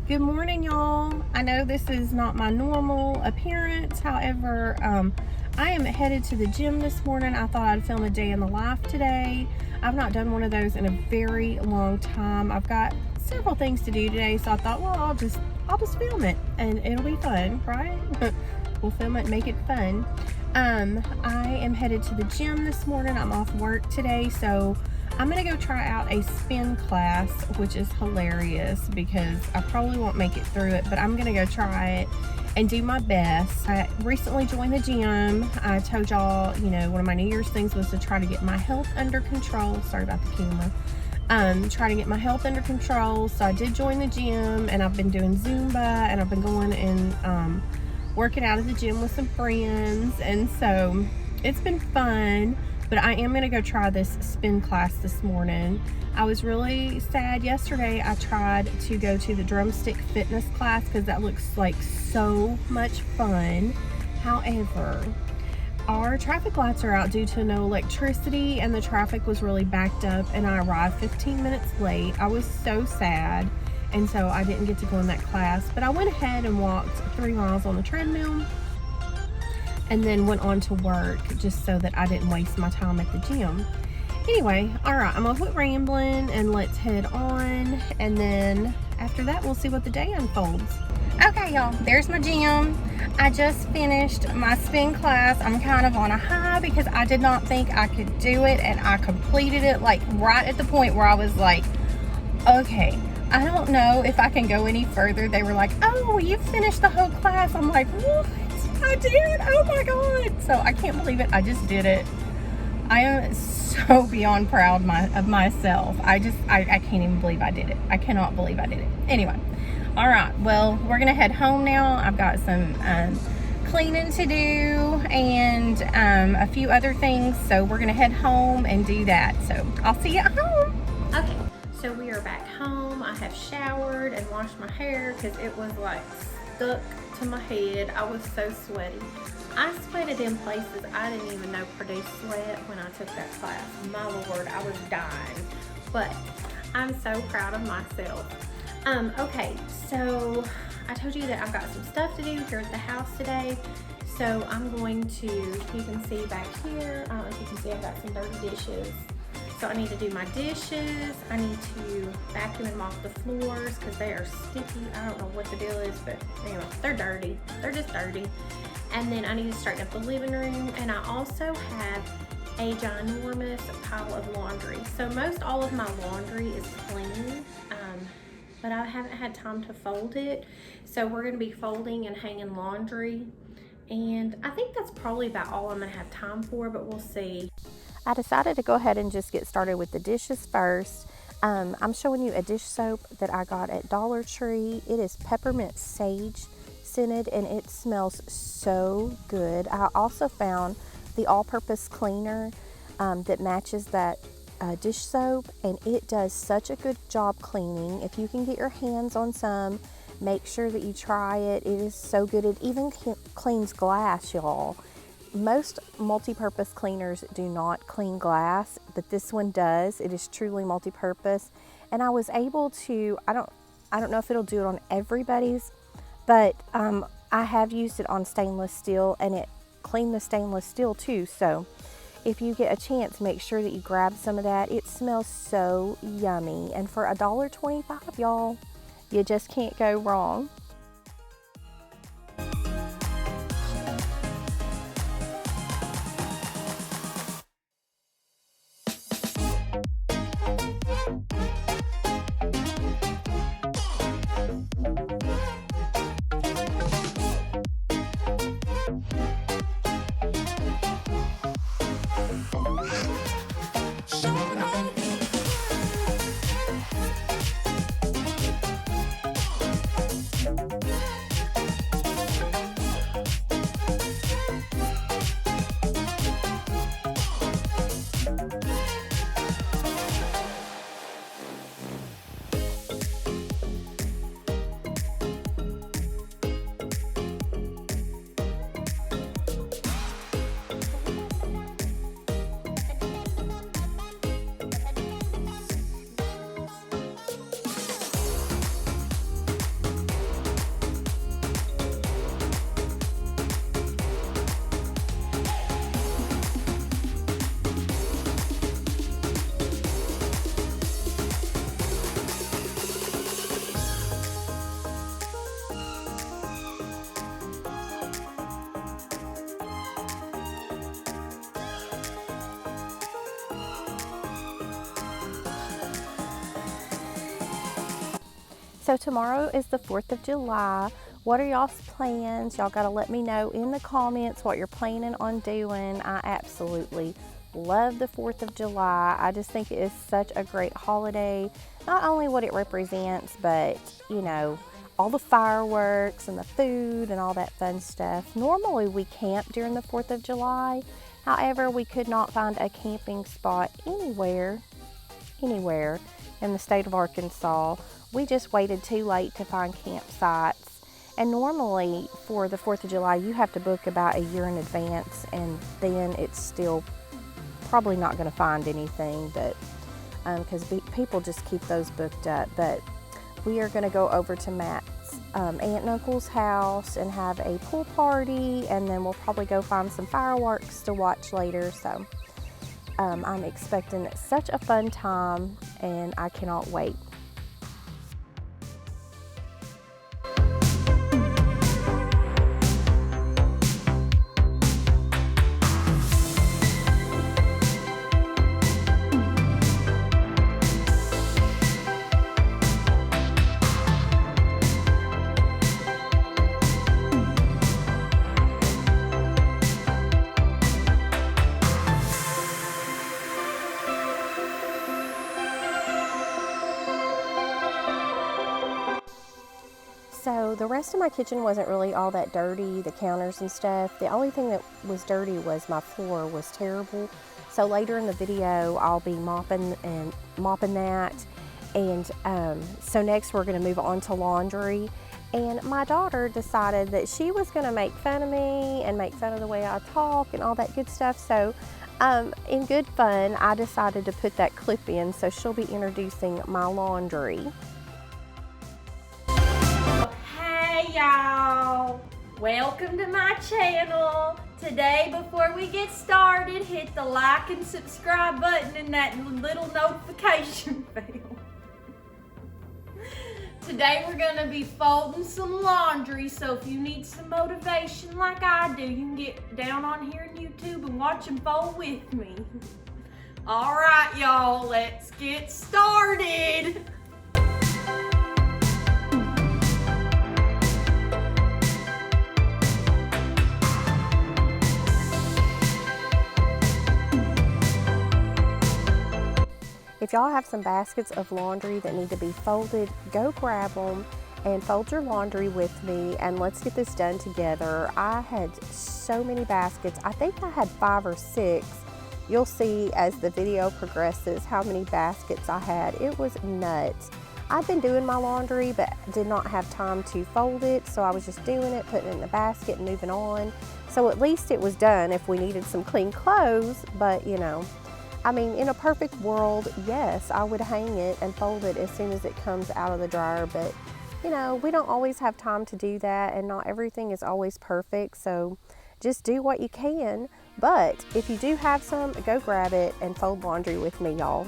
Good morning, y'all. I know this is not my normal appearance. However, I am headed to the gym this morning. I thought I'd film a day in the life today. I've not done one of those in a very long time. I've got several things to do today, so I thought, well, I'll just film it and it'll be fun, right? We'll film it and make it fun. I am headed to the gym this morning. I'm off work today, so I'm gonna go try out a spin class, which is hilarious because I probably won't make it through it, but I'm gonna go try it and do my best. I recently joined the gym. I told y'all, one of my New Year's things was to try to get my health under control. Sorry about the camera. Try to get my health under control. So I did join the gym, and I've been doing Zumba, and I've been going and working out at the gym with some friends, and so it's been fun. But I am going to go try this spin class this morning. I was really sad yesterday. I tried to go to the drumstick fitness class because that looks like so much fun. However, our traffic lights are out due to no electricity, and the traffic was really backed up, and I arrived 15 minutes late. I was so sad, and so I didn't get to go in that class. But I went ahead and walked 3 miles on the treadmill, and then went on to work just so that I didn't waste my time at the gym. Anyway, all right, I'm gonna quit rambling and let's head on, and then after that we'll see what the day unfolds. Okay, y'all, there's my gym. I just finished my spin class. I'm kind of on a high because I did not think I could do it, and I completed it like right at the point where I was like, okay, I don't know if I can go any further. They were like, oh, you finished the whole class. I'm like, what? I did. Oh my god. So I can't believe it. I just did it. I am so beyond proud of myself. I can't even believe I did it. I cannot believe I did it. Anyway, all right, well, we're gonna head home now. I've got some cleaning to do and a few other things, so we're gonna head home and do that. So I'll see you at home. Okay, so we are back home. I have showered and washed my hair because it was like stuck to my head. I was so sweaty. I sweated in places I didn't even know produced sweat when I took that class. My lord, I was dying. But I'm so proud of myself. Okay, so I told you that I've got some stuff to do here at the house today. So I'm going to, you can see back here, I don't know if you can see I've got some dirty dishes. So I need to do my dishes. I need to vacuum and mop the floors because they are sticky. I don't know what the deal is, but anyway, they're dirty. They're just dirty. And then I need to straighten up the living room. And I also have a ginormous pile of laundry. So most all of my laundry is clean, but I haven't had time to fold it. So we're gonna be folding and hanging laundry. And I think that's probably about all I'm gonna have time for, but we'll see. I decided to go ahead and just get started with the dishes first. I'm showing you a dish soap that I got at Dollar Tree. It is peppermint sage scented, and it smells so good. I also found the all-purpose cleaner that matches that dish soap, and it does such a good job cleaning. If you can get your hands on some, make sure that you try it. It is so good. It even cleans glass, y'all. Most multi-purpose cleaners do not clean glass, but this one does. It is truly multi-purpose, and I was able to, I don't know if it'll do it on everybody's, but I have used it on stainless steel, and it cleaned the stainless steel too. So if you get a chance, make sure that you grab some of that. It smells so yummy, and for $1.25, y'all, you just can't go wrong. So tomorrow is the 4th of July. What are y'all's plans? Y'all gotta let me know in the comments what you're planning on doing. I absolutely love the 4th of July. I just think it is such a great holiday. Not only what it represents, but you know, all the fireworks and the food and all that fun stuff. Normally we camp during the 4th of July. However, we could not find a camping spot anywhere in the state of Arkansas. We just waited too late to find campsites. And normally for the 4th of July, you have to book about a year in advance, and then it's still probably not going to find anything, but because people just keep those booked up. But we are going to go over to Matt's aunt and uncle's house and have a pool party, and then we'll probably go find some fireworks to watch later. So I'm expecting such a fun time, and I cannot wait. So the rest of my kitchen wasn't really all that dirty, the counters and stuff. The only thing that was dirty was my floor was terrible. So later in the video, I'll be mopping that. And so next we're gonna move on to laundry. And my daughter decided that she was gonna make fun of me and make fun of the way I talk and all that good stuff. So in good fun, I decided to put that clip in, so she'll be introducing my laundry. Y'all, welcome to my channel. Today, before we get started, hit the like and subscribe button and that little notification bell. Today we're gonna be folding some laundry, so if you need some motivation like I do, you can get down on here on YouTube and watch them fold with me. All right, y'all, let's get started. If y'all have some baskets of laundry that need to be folded, go grab them and fold your laundry with me, and let's get this done together. I had so many baskets. I think I had 5 or 6. You'll see as the video progresses how many baskets I had. It was nuts. I've been doing my laundry but did not have time to fold it, so I was just doing it, putting it in the basket and moving on. So at least it was done if we needed some clean clothes, but you know, I mean, in a perfect world, yes, I would hang it and fold it as soon as it comes out of the dryer, but you know, we don't always have time to do that, and not everything is always perfect, so just do what you can. But if you do have some, go grab it and fold laundry with me, y'all.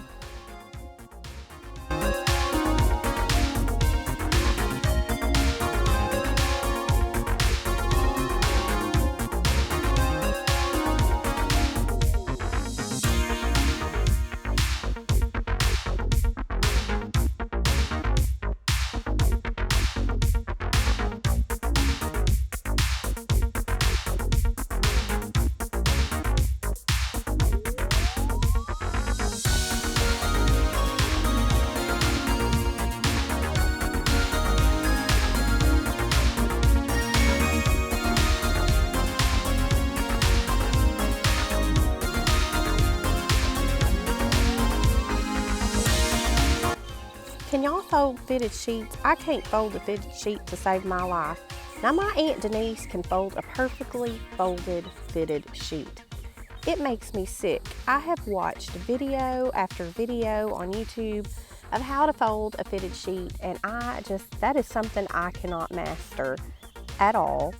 Can y'all fold fitted sheets? I can't fold a fitted sheet to save my life. Now my Aunt Denise can fold a perfectly folded fitted sheet. It makes me sick. I have watched video after video on YouTube of how to fold a fitted sheet, and that is something I cannot master at all.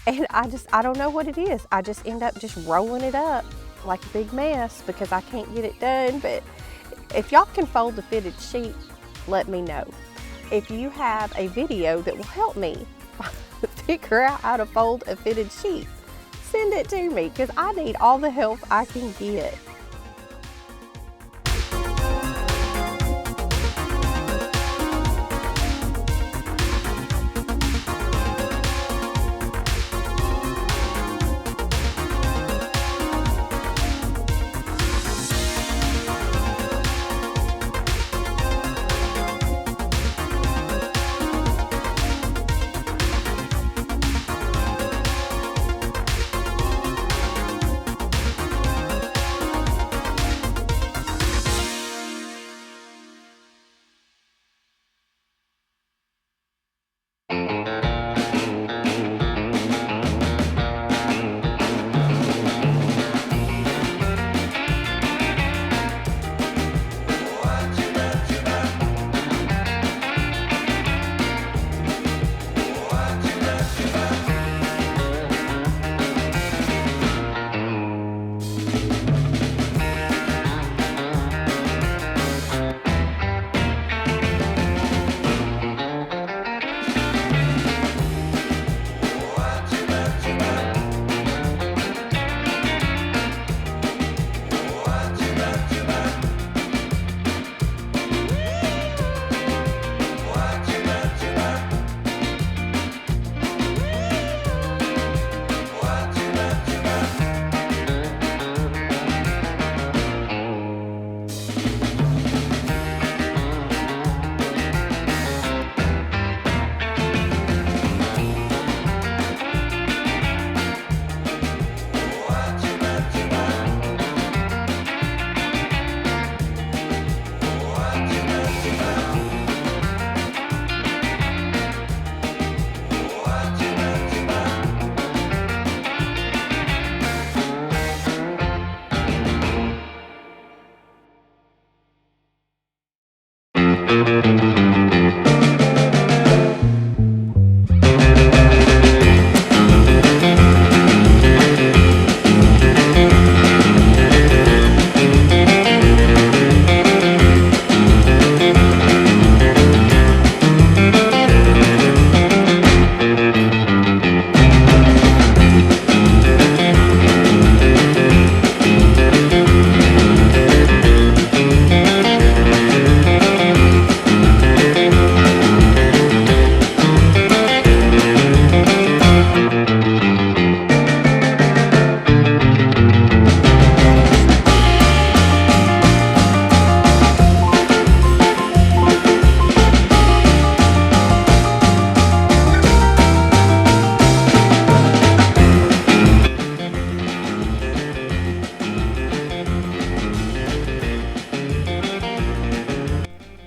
And I don't know what it is. I just end up just rolling it up like a big mess because I can't get it done. But if y'all can fold a fitted sheet, let me know. If you have a video that will help me figure out how to fold a fitted sheet, send it to me because I need all the help I can get.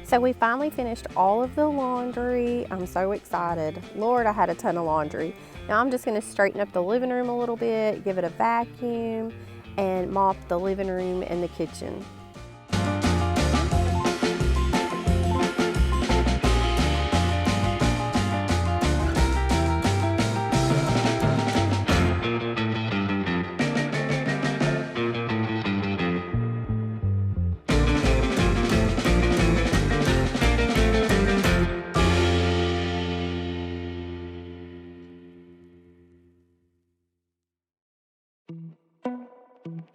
So we finally finished all of the laundry. I'm so excited. Lord, I had a ton of laundry. Now I'm just gonna straighten up the living room a little bit, give it a vacuum, and mop the living room and the kitchen.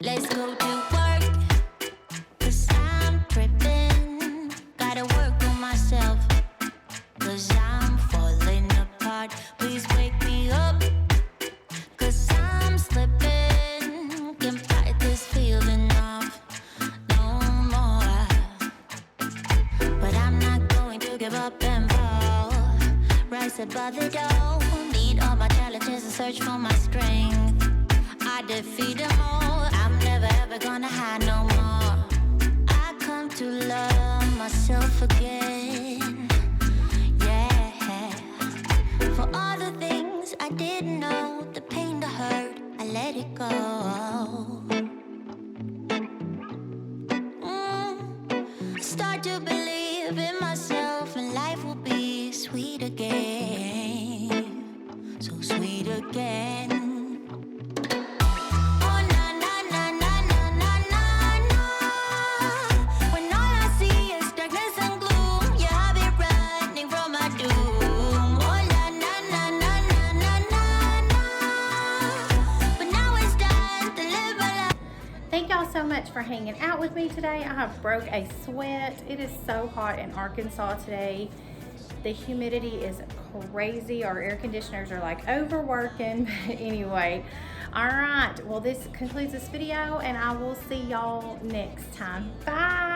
Let's go to work, 'cause I'm tripping. Gotta work on myself, 'cause I'm falling apart. Please wake me up, 'cause I'm slipping. Can't fight this feeling off no more. But I'm not going to give up and fall. Rise above the door, meet all my challenges and search for my strength. I defeat them all. I'm never ever gonna hide no more. I come to love myself again. Yeah. For all the things I didn't know, the pain, the hurt, I let it go. Start to believe in myself, and life will be sweet again. So sweet again. Thank y'all so much for hanging out with me today. I have broke a sweat. It is so hot in Arkansas today. The humidity is crazy. Our air conditioners are like overworking. But anyway, all right. Well, this concludes this video, and I will see y'all next time. Bye.